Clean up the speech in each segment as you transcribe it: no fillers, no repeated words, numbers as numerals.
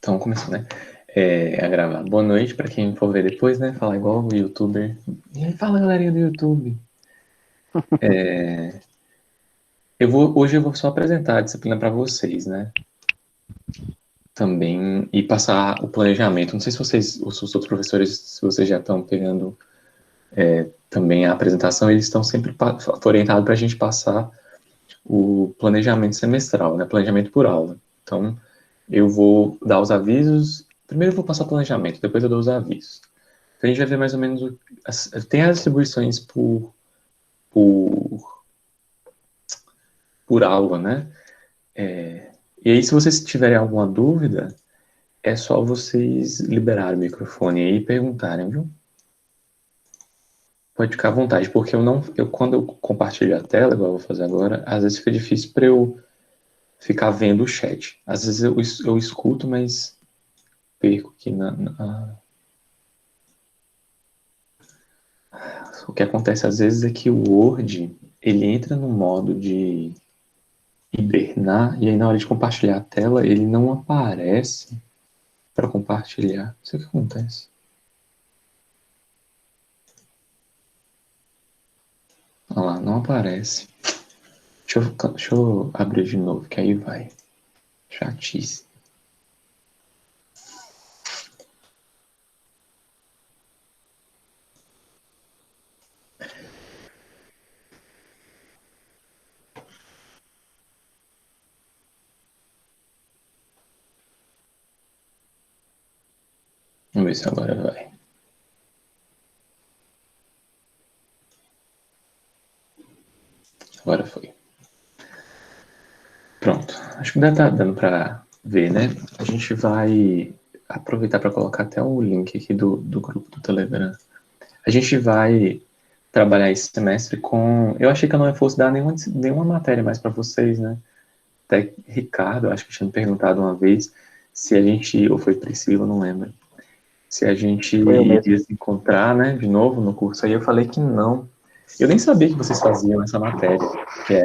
Então, começou, né? A gravar. Boa noite pra quem for ver depois, né? Falar igual o youtuber. E aí, fala, galerinha do YouTube. Hoje eu vou só apresentar a disciplina pra vocês, né? Também, e passar o planejamento. Não sei se os outros professores, se vocês já estão pegando também a apresentação, eles estão sempre orientados pra gente passar o planejamento semestral, né? Planejamento por aula. Então, eu vou dar os avisos. Primeiro eu vou passar o planejamento, depois eu dou os avisos. Então, a gente vai ver mais ou menos. Tem as distribuições por, por aula, né? E aí, se vocês tiverem alguma dúvida, é só vocês liberarem o microfone aí e perguntarem, viu? Pode ficar à vontade, porque quando eu compartilho a tela, igual eu vou fazer agora, às vezes fica difícil para eu ficar vendo o chat. Às vezes eu escuto, mas perco aqui O que acontece às vezes é que o Word, ele entra no modo de hibernar, e aí na hora de compartilhar a tela, ele não aparece para compartilhar. Não sei o que acontece. Olha lá, não aparece. Deixa eu abrir de novo, que aí vai. Chatice. Vamos ver se agora vai. Agora foi. Pronto. Acho que tá dando para ver, né? A gente vai aproveitar para colocar até o link aqui do grupo do Telegram. A gente vai trabalhar esse semestre com... Eu achei que eu não fosse dar nenhuma matéria mais para vocês, né? Até Ricardo, acho que tinha me perguntado uma vez se a gente... Ou foi Priscila, não lembro. Se a gente iria se encontrar, né, de novo no curso. Aí eu falei que não. Eu nem sabia que vocês faziam essa matéria, que é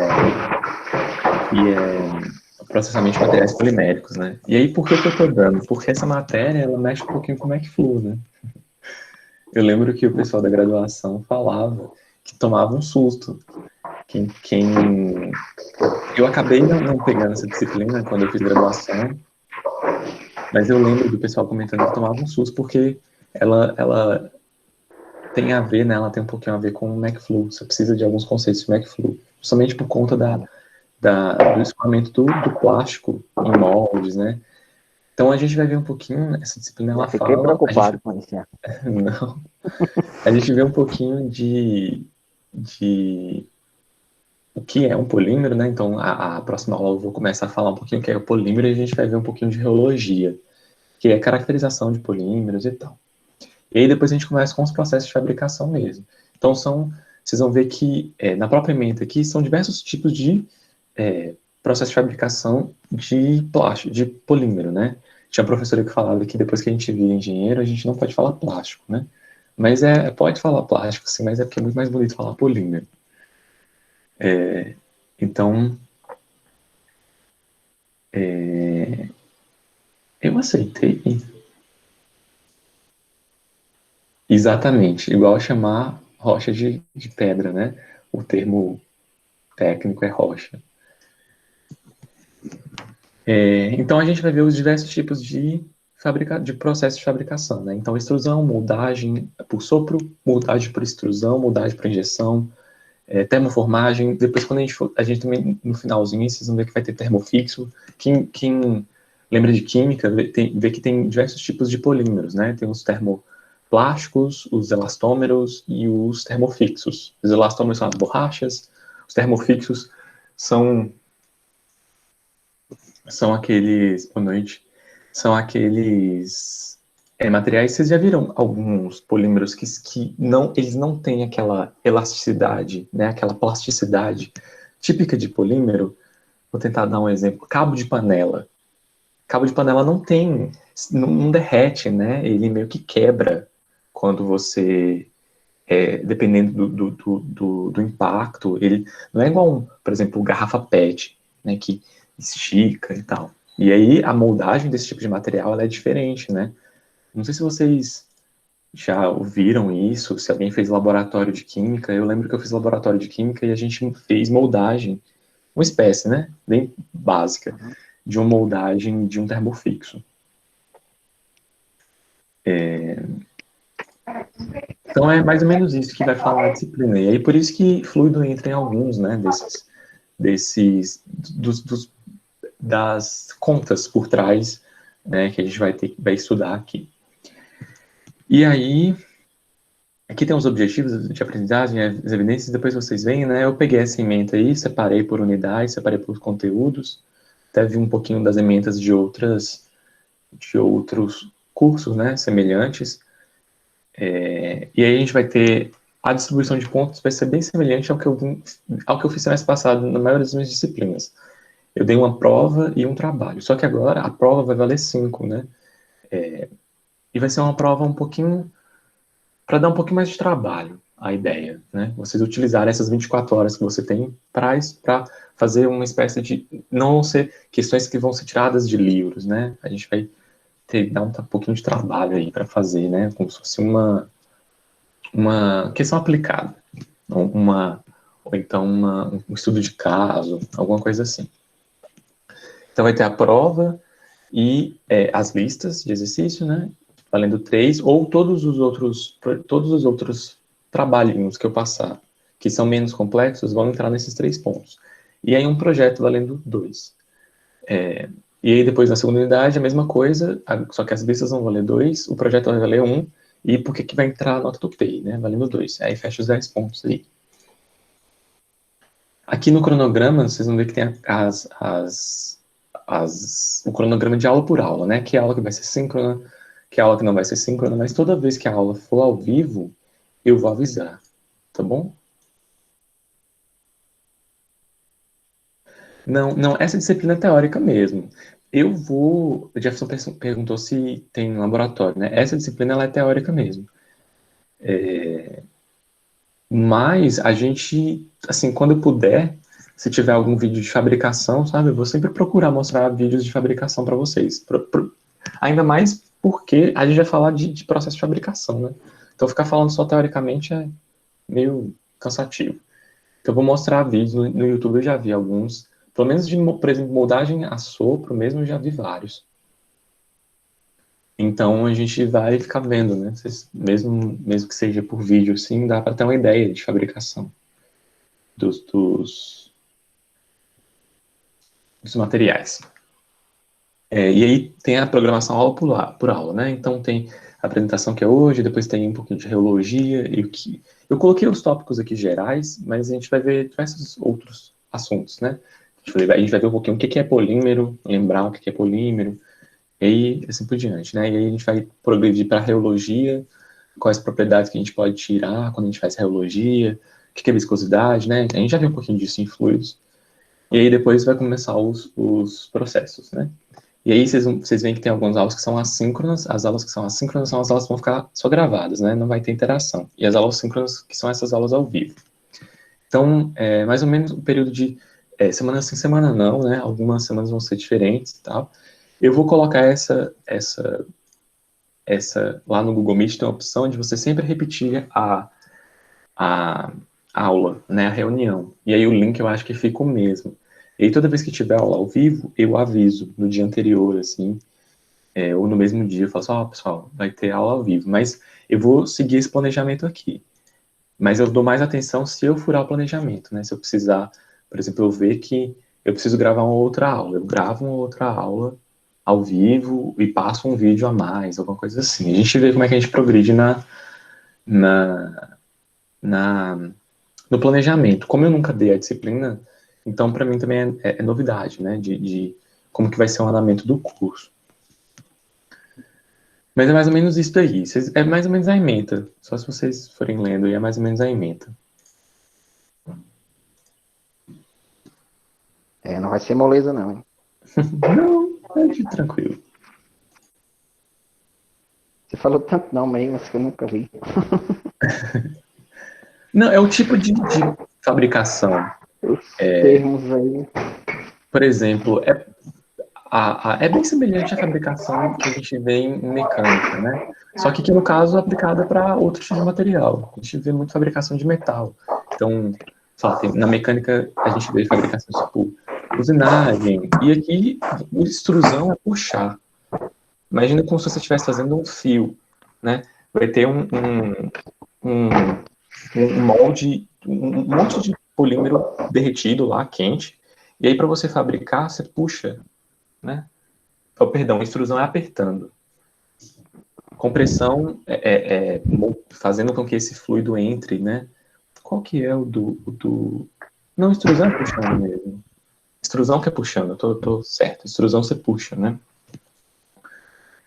processamento de materiais poliméricos, né? E aí, por que eu tô dando? Porque essa matéria, ela mexe um pouquinho com o McFlu, né? Eu lembro que o pessoal da graduação falava que tomava um susto. Eu acabei não pegando essa disciplina quando eu fiz graduação, mas eu lembro do pessoal comentando que tomava um susto porque ela tem a ver, né? Ela tem um pouquinho a ver com o McFlu. Você precisa de alguns conceitos de McFlu, justamente por conta do escoamento do plástico em moldes, né? Então a gente vai ver um pouquinho, essa disciplina ela Fiquei fala... preocupado com isso. Não. A gente vê um pouquinho de o que é um polímero, né? Então, a próxima aula eu vou começar a falar um pouquinho o que é o polímero e a gente vai ver um pouquinho de reologia, que é caracterização de polímeros e tal. E aí depois a gente começa com os processos de fabricação mesmo. Então, vocês vão ver que na própria ementa aqui são diversos tipos de processo de fabricação de plástico, de polímero, né? Tinha uma professora que falava que depois que a gente vira engenheiro, a gente não pode falar plástico, né? Mas pode falar plástico, sim, mas é porque é muito mais bonito falar polímero. Então, eu aceitei. Exatamente, igual chamar rocha de pedra, né? O termo técnico é rocha. Então, a gente vai ver os diversos tipos de processo de fabricação, né? Então, extrusão, moldagem por sopro, moldagem por extrusão, moldagem por injeção, termoformagem. Depois, quando a gente também, no finalzinho, vocês vão ver que vai ter termofixo. Quem lembra de química, vê que tem diversos tipos de polímeros, né? Tem os termoplásticos, os elastômeros e os termofixos. Os elastômeros são as borrachas, os termofixos são aqueles... Boa noite. São aqueles materiais... Vocês já viram alguns polímeros que eles não têm aquela elasticidade, né? Aquela plasticidade típica de polímero? Vou tentar dar um exemplo. Cabo de panela. Cabo de panela não derrete, né? Ele meio que quebra quando você... dependendo do impacto. Ele não é igual, por exemplo, garrafa PET, né? Que estica e tal. E aí a moldagem desse tipo de material ela é diferente, né? Não sei se vocês já ouviram isso, se alguém fez laboratório de química. Eu lembro que eu fiz laboratório de química e a gente fez moldagem, uma espécie, né? Bem básica, Uhum. de uma moldagem de um termofixo. Então é mais ou menos isso que vai falar a disciplina. E aí por isso que fluido entra em alguns, né, das contas por trás, né, que a gente vai estudar aqui. E aí, aqui tem os objetivos de aprendizagem, as evidências, depois vocês veem, né, eu peguei essa ementa aí, separei por unidade, separei por conteúdos, até vi um pouquinho das ementas de outros cursos, né, semelhantes. E aí a gente vai ter a distribuição de pontos vai ser bem semelhante ao que eu fiz semestre passado na maioria das minhas disciplinas. Eu dei uma prova e um trabalho, só que agora a prova vai valer 5, né? E vai ser uma prova um pouquinho para dar um pouquinho mais de trabalho, a ideia, né? Vocês utilizarem essas 24 horas que você tem para fazer uma espécie de não ser questões que vão ser tiradas de livros, né? A gente vai dar um pouquinho de trabalho aí para fazer, né? Como se fosse uma questão aplicada, ou então um estudo de caso, alguma coisa assim. Então vai ter a prova e as listas de exercício, né? Valendo 3, ou todos os outros trabalhinhos que eu passar, que são menos complexos, vão entrar nesses 3 pontos. E aí um projeto valendo 2. E aí depois na segunda unidade a mesma coisa, só que as listas vão valer 2, o projeto vai valer 1, e por que vai entrar a nota do TEI, né? Valendo 2. Aí fecha os 10 pontos aí. Aqui no cronograma, vocês vão ver que tem o cronograma de aula por aula, né? Que aula que vai ser síncrona, que aula que não vai ser síncrona, mas toda vez que a aula for ao vivo, eu vou avisar, tá bom? Não, não, essa disciplina é teórica mesmo. O Jefferson perguntou se tem laboratório, né? Essa disciplina ela é teórica mesmo. Mas a gente, assim, quando eu puder, se tiver algum vídeo de fabricação, sabe, eu vou sempre procurar mostrar vídeos de fabricação para vocês. Ainda mais porque a gente vai falar de processo de fabricação, né? Então ficar falando só teoricamente é meio cansativo. Então eu vou mostrar vídeos no YouTube, eu já vi alguns. Pelo menos de, por exemplo, moldagem a sopro mesmo, eu já vi vários. Então a gente vai ficar vendo, né? Mesmo que seja por vídeo, assim, dá para ter uma ideia de fabricação dos, dos, dos materiais. E aí tem a programação aula por aula, né? Então tem a apresentação que é hoje, depois tem um pouquinho de reologia e o que eu coloquei os tópicos aqui gerais, mas a gente vai ver diversos outros assuntos, né? A gente vai ver um pouquinho o que é polímero, lembrar o que é polímero, e aí assim por diante, né? E aí a gente vai progredir para a reologia, quais propriedades que a gente pode tirar quando a gente faz reologia, o que é viscosidade, né? A gente já viu um pouquinho disso em fluidos. E aí depois vai começar os processos, né? E aí vocês veem que tem algumas aulas que são assíncronas, as aulas que são assíncronas são as aulas que vão ficar só gravadas, né? Não vai ter interação. E as aulas síncronas que são essas aulas ao vivo. Então, mais ou menos o período de semana sim, semana não, né? Algumas semanas vão ser diferentes e tal. Eu vou colocar essa lá no Google Meet, tem a opção de você sempre repetir a aula, né? A reunião. E aí o link eu acho que fica o mesmo. E aí toda vez que tiver aula ao vivo, eu aviso no dia anterior, assim, ou no mesmo dia, eu falo assim, pessoal, vai ter aula ao vivo, mas eu vou seguir esse planejamento aqui. Mas eu dou mais atenção se eu furar o planejamento, né? Se eu precisar, por exemplo, eu ver que eu preciso gravar uma outra aula, eu gravo uma outra aula ao vivo e passo um vídeo a mais, alguma coisa assim. A gente vê como é que a gente progride na, na, no planejamento. Como eu nunca dei a disciplina, então para mim também é novidade, né? De como que vai ser o andamento do curso. Mas é mais ou menos isso daí. É mais ou menos a ementa. Só se vocês forem lendo, é mais ou menos a ementa. Não vai ser moleza, não, hein? Não, tranquilo. Você falou tanto não, mas que eu nunca vi. Não, é o tipo de fabricação. Os termos aí. Por exemplo, é bem semelhante à fabricação que a gente vê em mecânica, né? Só que aqui, no caso, é aplicada para outro tipo de material. A gente vê muito fabricação de metal. Então, na mecânica, a gente vê fabricação tipo usinagem. E aqui, a extrusão é puxar. Imagina como se você estivesse fazendo um fio, né? Vai ter um molde, um monte de polímero derretido lá, quente. E aí, para você fabricar, você puxa, né? Oh, perdão, extrusão é apertando. Compressão fazendo com que esse fluido entre, né? Qual que é o do... Não, extrusão é puxando mesmo. Extrusão que é puxando, eu tô certo. Extrusão você puxa, né?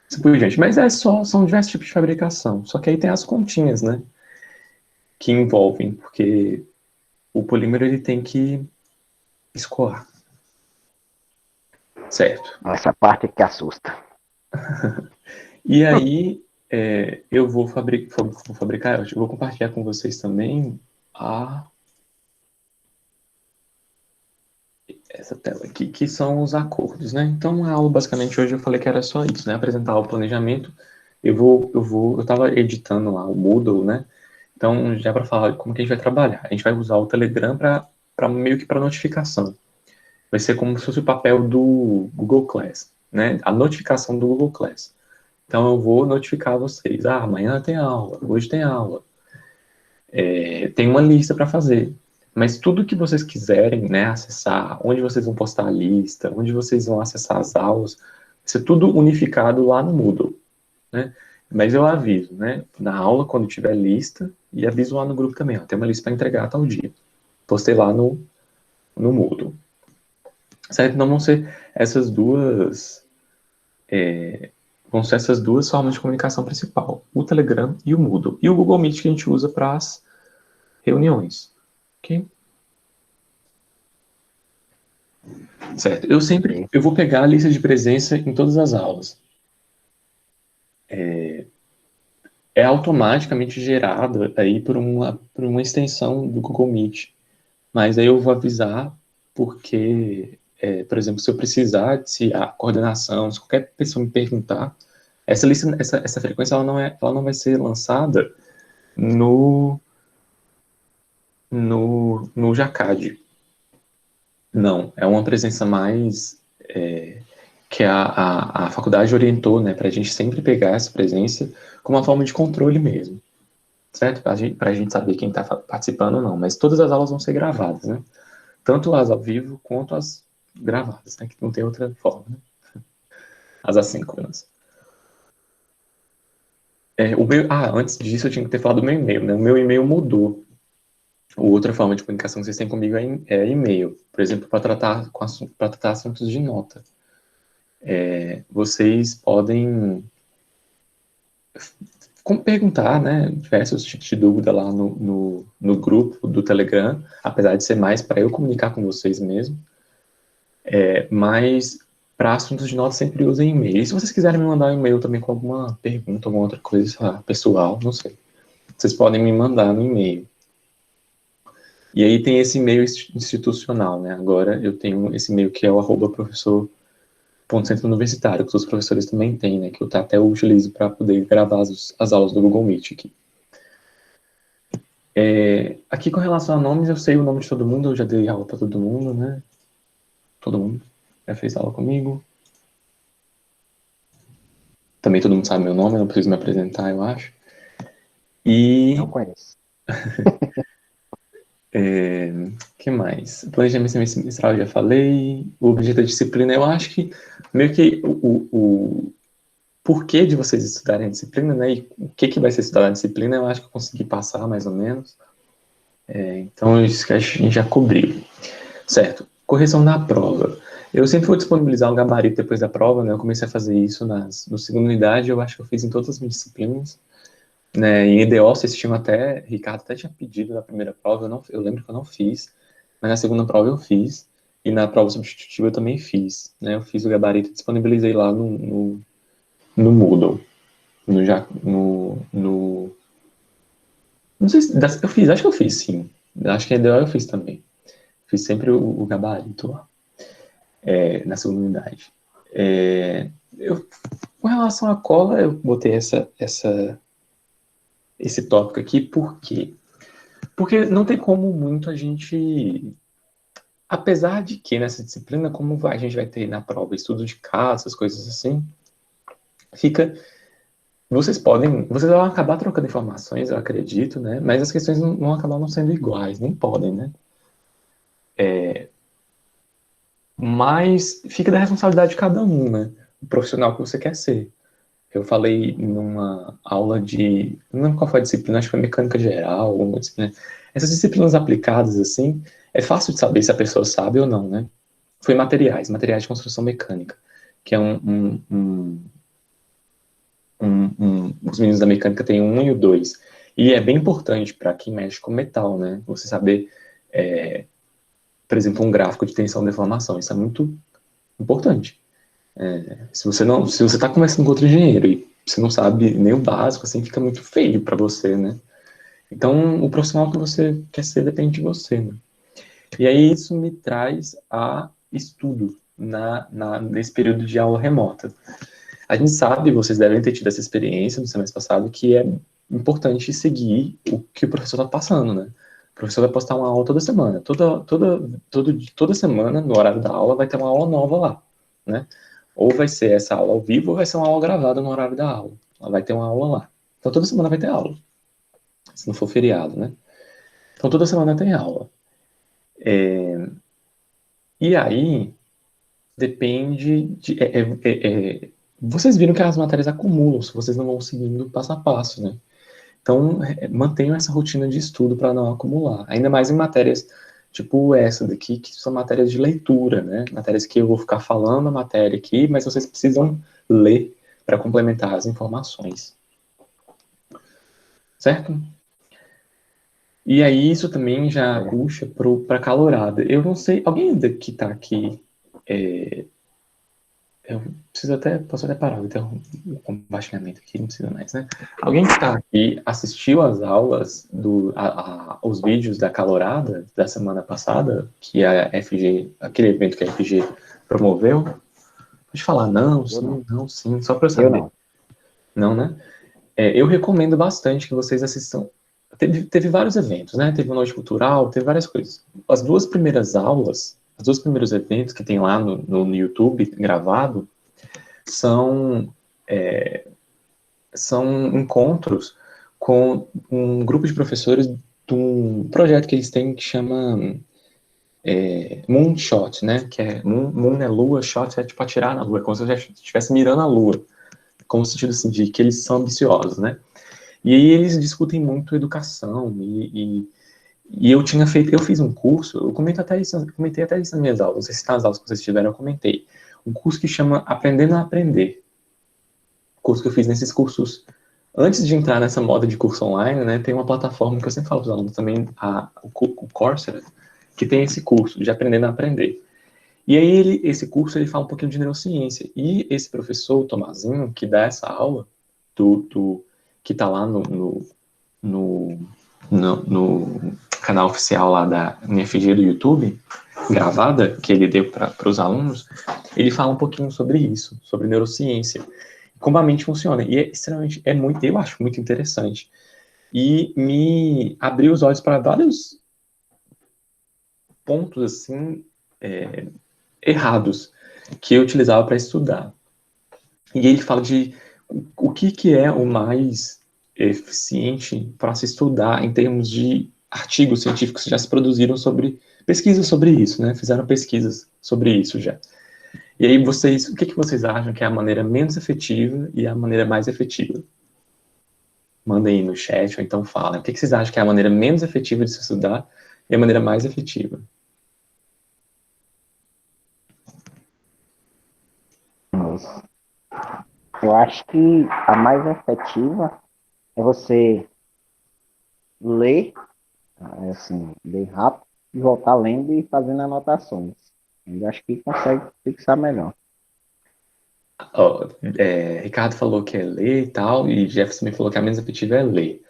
Assim por diante. Mas são diversos tipos de fabricação. Só que aí tem as continhas, né? Que envolvem, porque o polímero ele tem que escoar. Certo. Essa parte que assusta. E aí, eu vou fabricar, eu vou compartilhar com vocês também essa tela aqui, que são os acordos, né? Então, a aula, basicamente, hoje eu falei que era só isso, né? Apresentar o planejamento. Eu estava editando lá o Moodle, né? Então, já para falar como que a gente vai trabalhar. A gente vai usar o Telegram para meio que para notificação. Vai ser como se fosse o papel do Google Class, né? A notificação do Google Class. Então, eu vou notificar vocês. Amanhã tem aula, hoje tem aula. Tem uma lista para fazer. Mas tudo que vocês quiserem, né, acessar, onde vocês vão postar a lista, onde vocês vão acessar as aulas, vai ser tudo unificado lá no Moodle, né? Mas eu aviso, né, na aula, quando tiver lista, e aviso lá no grupo também, ó, tem uma lista para entregar tal dia. Postei lá no Moodle. Certo? Então vão ser essas duas formas de comunicação principal, o Telegram e o Moodle. E o Google Meet que a gente usa para as reuniões. Ok? Certo. Eu vou pegar a lista de presença em todas as aulas. É automaticamente gerada aí por uma extensão do Google Meet. Mas aí eu vou avisar porque, por exemplo, se eu precisar, se a coordenação, se qualquer pessoa me perguntar, essa lista, essa frequência, ela não vai ser lançada no Jacad. Não, é uma presença mais que a faculdade orientou, né, para a gente sempre pegar essa presença como uma forma de controle mesmo, certo? Para a gente saber quem está participando ou não. Mas todas as aulas vão ser gravadas, né? Tanto as ao vivo quanto as gravadas, né? Que não tem outra forma, né? As assíncronas. Antes disso eu tinha que ter falado do meu e-mail, né? O meu e-mail mudou. Outra forma de comunicação que vocês têm comigo é e-mail. Por exemplo, para tratar assuntos de nota. Vocês podem perguntar, né, diversos tipos de dúvida lá no grupo do Telegram, apesar de ser mais para eu comunicar com vocês mesmo, mas para assuntos de nota sempre usem e-mail. E se vocês quiserem me mandar um e-mail também com alguma pergunta, alguma outra coisa, sei lá, pessoal, não sei, vocês podem me mandar no e-mail. E aí tem esse e-mail institucional, né, agora eu tenho esse e-mail que é o @professor.centro universitário, que os professores também têm, né, que eu até utilizo para poder gravar as aulas do Google Meet aqui. Aqui com relação a nomes, eu sei o nome de todo mundo, eu já dei aula para todo mundo, né? Todo mundo já fez aula comigo. Também todo mundo sabe meu nome, eu não preciso me apresentar, eu acho. Não conheço. Que mais? Planejamento semestral eu já falei. O objeto da disciplina, eu acho que meio que o porquê de vocês estudarem a disciplina, né? E o que vai ser estudado na disciplina, eu acho que eu consegui passar mais ou menos. Então, isso que a gente já cobriu. Certo. Correção da prova. Eu sempre vou disponibilizar um gabarito depois da prova, né? Eu comecei a fazer isso no segunda unidade, eu acho que eu fiz em todas as minhas disciplinas. Né? Em EDO, vocês tinham Ricardo até tinha pedido na primeira prova, eu lembro que eu não fiz, mas na segunda prova eu fiz, e na prova substitutiva eu também fiz, né? Eu fiz o gabarito e disponibilizei lá no Moodle, não sei se, eu fiz, acho que eu fiz, sim. Acho que em EDO eu fiz também. Fiz sempre o gabarito lá, na segunda unidade. Com relação à cola, eu botei esse tópico aqui, por quê? Porque não tem como muito a gente... Apesar de que nessa disciplina, como a gente vai ter na prova estudo de caso, essas coisas assim, vocês vão acabar trocando informações, eu acredito, né? Mas as questões não vão acabar não sendo iguais, nem podem, né? Mas fica da responsabilidade de cada um, né? O profissional que você quer ser. Eu falei numa aula de... Não lembro qual foi a disciplina, acho que foi mecânica geral, alguma disciplina. Essas disciplinas aplicadas, assim, é fácil de saber se a pessoa sabe ou não, né? Foi materiais de construção mecânica, que é os meninos da mecânica têm um e o dois. E é bem importante para quem mexe com metal, né? Você saber, por exemplo, um gráfico de tensão e deformação. Isso é muito importante. Se você está começando com outro engenheiro e você não sabe nem o básico, assim, fica muito feio para você, né? Então, o profissional que você quer ser depende de você, né? E aí isso me traz a estudo nesse período de aula remota. A gente sabe, vocês devem ter tido essa experiência no semestre passado, que é importante seguir o que o professor está passando, né? O professor vai postar uma aula toda semana. Toda semana, no horário da aula, vai ter uma aula nova lá, né? Ou vai ser essa aula ao vivo, ou vai ser uma aula gravada no horário da aula. Ela vai ter uma aula lá. Então, toda semana vai ter aula. Se não for feriado, né? Então, toda semana tem aula. E aí, depende de... vocês viram que as matérias acumulam, se vocês não vão seguindo passo a passo, né? Então, mantenham essa rotina de estudo para não acumular. Ainda mais em matérias tipo essa daqui, que são matérias de leitura, né? Matérias que eu vou ficar falando a matéria aqui, mas vocês precisam ler para complementar as informações. Certo? E aí, isso também já puxa para a calorada. Eu não sei, alguém que está aqui... eu posso até parar então, o compartilhamento aqui, não precisa mais, né? Alguém que está aqui assistiu às aulas, os vídeos da calorada da semana passada, que a FG, aquele evento que a FG promoveu? Pode falar não, sim, só para eu saber. Eu não. Não, né? Eu recomendo bastante que vocês assistam. Teve vários eventos, né? Teve uma noite cultural, teve várias coisas. As duas primeiros eventos que tem lá no YouTube gravado, são encontros com um grupo de professores de um projeto que eles têm que chama Moonshot, né? Que é Moon é lua, shot é tipo atirar na lua, como se você estivesse mirando a lua, com o sentido assim, de que eles são ambiciosos, né? E aí eles discutem muito educação e eu fiz um curso, eu comentei até isso nas minhas aulas, não sei se nas aulas que vocês tiveram eu comentei, um curso que chama Aprendendo a Aprender, curso que eu fiz nesses cursos, antes de entrar nessa moda de curso online, né, tem uma plataforma que eu sempre falo para os alunos também, o Coursera, que tem esse curso de Aprendendo a Aprender. E aí esse curso ele fala um pouquinho de neurociência, e esse professor, o Tomazinho, que dá essa aula, que está lá no canal oficial lá da NFG do YouTube, gravada, que ele deu para os alunos, ele fala um pouquinho sobre isso, sobre neurociência, como a mente funciona. E é extremamente, eu acho muito interessante. E me abriu os olhos para vários pontos, assim, errados, que eu utilizava para estudar. E ele fala de o que é o mais eficiente para se estudar em termos de artigos científicos que já se produziram sobre pesquisas sobre isso, né? Fizeram pesquisas sobre isso já. E aí o que vocês acham que é a maneira menos efetiva e a maneira mais efetiva? Mandem aí no chat ou então falem. O que vocês acham que é a maneira menos efetiva de se estudar e a maneira mais efetiva? Eu acho que a mais efetiva é você ler, assim, ler rápido e voltar lendo e fazendo anotações. Eu acho que consegue fixar melhor. Ricardo falou que é ler e tal, e Jefferson me falou que a menos efetiva é ler.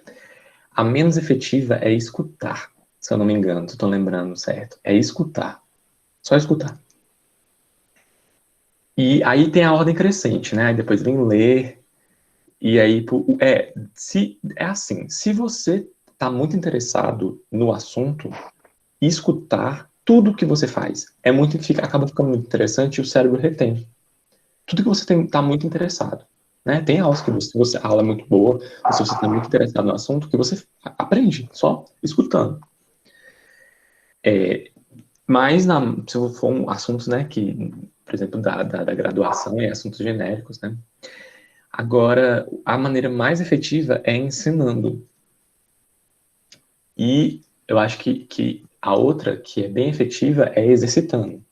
A menos efetiva é escutar, se eu não me engano, se eu tô lembrando certo. É escutar. Só escutar. E aí tem a ordem crescente, né? Aí depois vem ler, e aí se você está muito interessado no assunto, escutar tudo que você faz acaba ficando muito interessante e o cérebro retém. Tudo que você está muito interessado. Né? Tem aulas que a aula é muito boa, ou se você está muito interessado no assunto, que você aprende só escutando. Mas se for um assunto, né, que, por exemplo, da graduação, é assuntos genéricos, né? Agora, a maneira mais efetiva é ensinando. E eu acho que a outra, que é bem efetiva, é exercitando.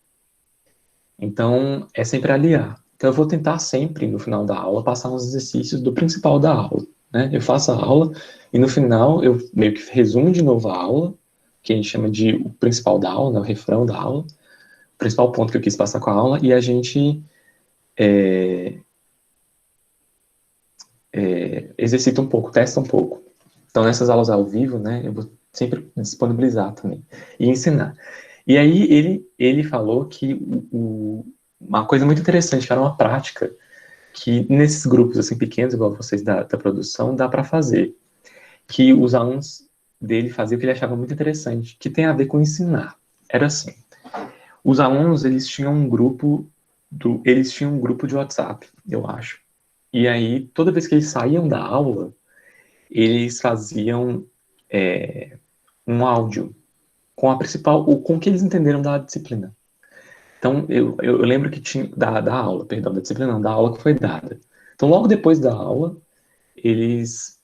Então, é sempre aliar. Então, eu vou tentar sempre, no final da aula, passar uns exercícios do principal da aula. Né? Eu faço a aula e, no final, eu meio que resumo de novo a aula, que a gente chama de o principal da aula, né? O refrão da aula, o principal ponto que eu quis passar com a aula, e a gente exercita um pouco, testa um pouco. Então, nessas aulas ao vivo, né, eu vou sempre disponibilizar também e ensinar. E aí ele falou que uma coisa muito interessante, que era uma prática, que nesses grupos assim pequenos, igual vocês da produção, dá para fazer, que os alunos dele faziam o que ele achava muito interessante, que tem a ver com ensinar. Era assim, os alunos, eles tinham um grupo de WhatsApp, eu acho. E aí, toda vez que eles saíam da aula, eles faziam um áudio com com o que eles entenderam da disciplina. Então, eu lembro que tinha, da aula, perdão, da disciplina não, da aula que foi dada. Então, logo depois da aula, eles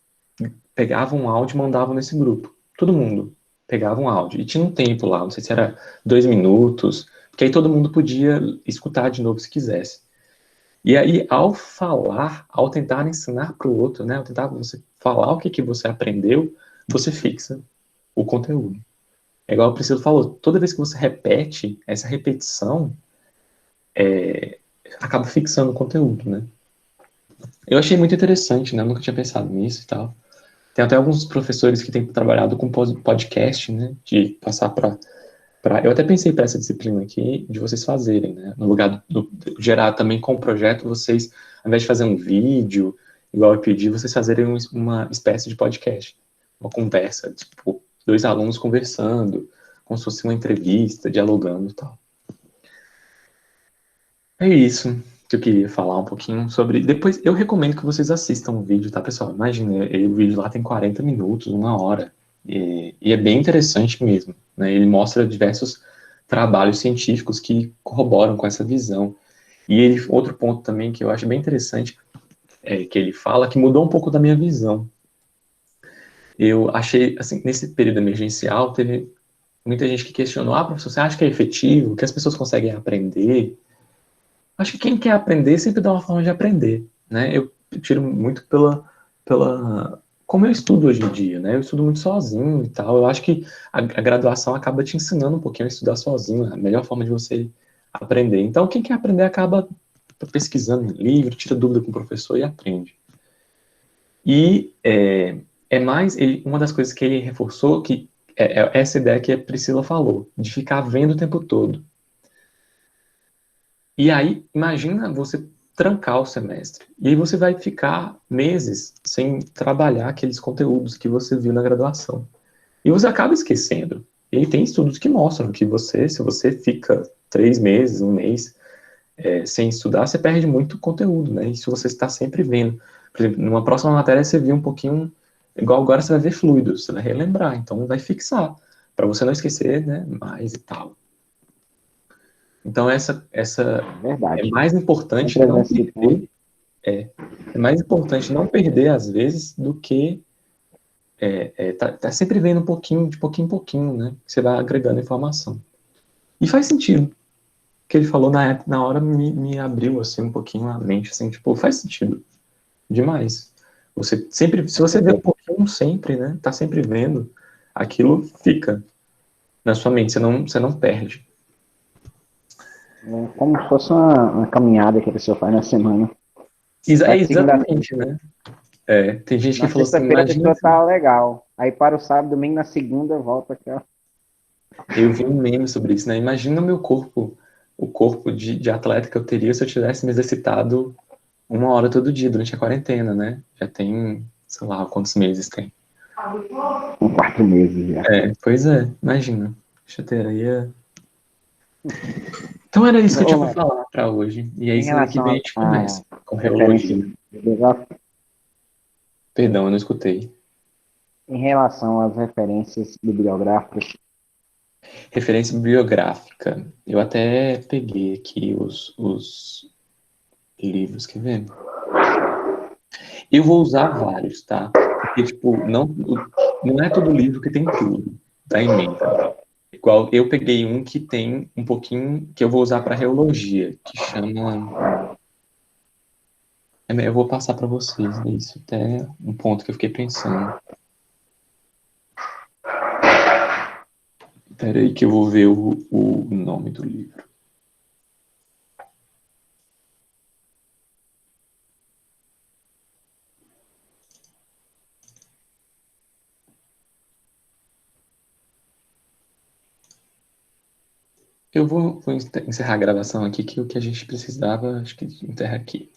pegavam um áudio e mandavam nesse grupo. Todo mundo pegava um áudio. E tinha um tempo lá, não sei se era 2 minutos, porque aí todo mundo podia escutar de novo se quisesse. E aí, ao tentar ensinar para o outro, né, ao tentar você falar o que você aprendeu, você fixa o conteúdo. É igual o Priscila falou, toda vez que você repete, essa repetição acaba fixando o conteúdo, né? Eu achei muito interessante, né? Eu nunca tinha pensado nisso e tal. Tem até alguns professores que têm trabalhado com podcast, né? De passar eu até pensei para essa disciplina aqui, de vocês fazerem, né? No lugar gerar também com o projeto, vocês, ao invés de fazer um vídeo, igual eu pedi, vocês fazerem uma espécie de podcast. Uma conversa, tipo, 2 alunos conversando, como se fosse uma entrevista, dialogando e tal. É isso que eu queria falar um pouquinho sobre. Depois, eu recomendo que vocês assistam o vídeo, tá, pessoal? Imagina, o vídeo lá tem 40 minutos, 1 hora. E é bem interessante mesmo, né? Ele mostra diversos trabalhos científicos que corroboram com essa visão. Outro ponto também que eu acho bem interessante é que ele fala que mudou um pouco da minha visão. Eu achei, assim, nesse período emergencial, teve muita gente que questionou: professor, você acha que é efetivo? Que as pessoas conseguem aprender? Acho que quem quer aprender sempre dá uma forma de aprender, né? Eu tiro muito como eu estudo hoje em dia, né? Eu estudo muito sozinho e tal. Eu acho que a graduação acaba te ensinando um pouquinho a estudar sozinho, a melhor forma de você aprender. Então, quem quer aprender acaba pesquisando em livro, tira dúvida com o professor e aprende. E uma das coisas que ele reforçou, que é essa ideia que a Priscila falou, de ficar vendo o tempo todo. E aí, imagina você trancar o semestre. E aí você vai ficar meses sem trabalhar aqueles conteúdos que você viu na graduação. E você acaba esquecendo. E aí tem estudos que mostram que se você fica 3 meses, um mês, sem estudar, você perde muito conteúdo, né? E se você está sempre vendo. Por exemplo, numa próxima matéria você viu um pouquinho, igual agora você vai ver fluidos, você vai relembrar, então vai fixar, para você não esquecer, né, mais e tal. Então essa é Verdade. mais importante Sempre não exercitando. perder, é mais importante não perder às vezes do que tá sempre vendo um pouquinho, de pouquinho em pouquinho, né? Você vai agregando informação. E faz sentido. O que ele falou na hora me abriu assim um pouquinho a mente, assim, tipo, faz sentido demais. Você sempre, se Com você vê um certeza. pouquinho sempre, né? Tá sempre vendo, aquilo fica na sua mente, você não perde. É como se fosse uma caminhada que a pessoa faz na semana. Vai de segunda a Exatamente, sexta. né? Tem gente que Na falou assim, sexta-feira a imagina pessoa tá legal. Aí para o sábado, domingo, na segunda, volta aquela. eu vi um meme sobre isso, né? Imagina o meu corpo o corpo de atleta que eu teria se eu tivesse me exercitado 1 hora todo dia durante a quarentena, né? Já tem, sei lá, quantos meses tem. Com 4 meses já. Pois é, imagina. Já teria. Então era isso que eu tinha Ô, para Léo, falar para hoje. E aí em semana que vem a relação gente a começa com referências reologia. bibliográficas, Perdão, eu não escutei. em relação às referências bibliográficas, Referência bibliográfica. Eu até peguei aqui os livros, quer ver? Eu vou usar vários, tá? Porque, tipo, não é todo livro que tem tudo, tá em mente. Igual eu peguei um que tem um pouquinho que eu vou usar para reologia, que chama. Eu vou passar para vocês, né? Isso até um ponto que eu fiquei pensando. Espera aí que eu vou ver o nome do livro. Eu vou encerrar a gravação aqui, que o que a gente precisava, acho que enterra aqui.